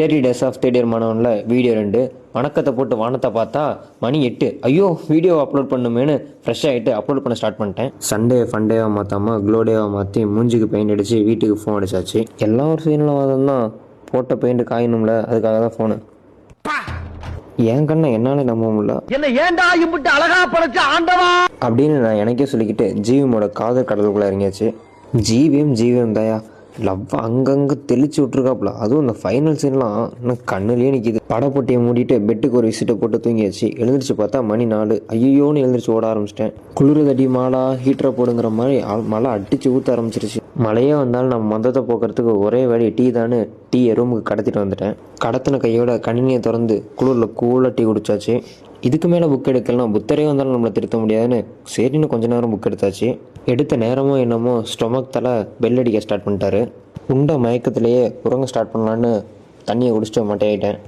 30 days of third year மாணவனில் video 2. வணக்கத்தை போட்டு வானத்தை பார்த்தா மணி 8. ஐயோ வீடியோ அப்லோட் பண்ணுமேனு ஃப்ரெஷ் ஆகிட்டு அப்லோட் பண்ண ஸ்டார்ட் பண்ணிட்டேன். சண்டே ஃபண்டேவாக மாற்றாமல் க்ளோடேவாக மாற்றி மூஞ்சிக்கு பெயிண்ட் அடித்து வீட்டுக்கு ஃபோன் அடிச்சாச்சு. எல்லா ஒரு சீனில் தான் போட்ட பெயிண்ட் காயணும்ல, அதுக்காக தான் ஃபோனு. என் கண்ணை என்னால நம்ப முடியல. என்ன ஏண்டா இம்புட்டு அழகா படைச்ச ஆண்டவா அப்படின்னு நான் எனக்கே சொல்லிக்கிட்டு ஜீவியமோட காதல் கடலுக்குள்ளே இறங்கியாச்சு. ஜீவியம் தயா லவ் அங்கங்கே தெளிச்சு விட்ருக்காப்புல. அதுவும் இந்த ஃபைனல் சீன்லாம் இன்னும் கண்ணுலேயே நிற்கிது. படப்பொட்டியை மூடிட்டு பெட்டுக்கு ஒரு விசிட்டை போட்டு தூங்கியாச்சு. எழுந்திரிச்சு பார்த்தா மணி 4. ஐயோன்னு எழுந்திரிச்சு ஓட ஆரம்பிச்சிட்டேன். குளிர்தடி மாலா ஹீட்டரை போடுங்கிற மாதிரி மழை அடிச்சு ஊற்ற ஆரம்பிச்சிருச்சு. மழையே வந்தாலும் நம்ம மந்தத்தை போக்குறதுக்கு ஒரே வழி டீ தானு டீயை ரூமுக்கு கடத்திட்டு வந்துட்டேன். கடத்தின கையோட கணினியை திறந்து குளிரில் கூலாக டீ குடிச்சாச்சு. இதுக்கு மேலே புக் எடுக்கலாம், புத்தரே வந்தாலும் நம்மளை திருத்த முடியாதுன்னு சரின்னு கொஞ்ச நேரம் புக் எடுத்தாச்சு. எடுத்த நேரமோ என்னமோ ஸ்டொமக் தலை பெல் அடிக்க ஸ்டார்ட் பண்ணிட்டாரு. உண்ட மயக்கத்திலேயே உறங்க ஸ்டார்ட் பண்ணலான்னு தண்ணியை குடிச்சிட்டு மட்டையாயிட்டேன்.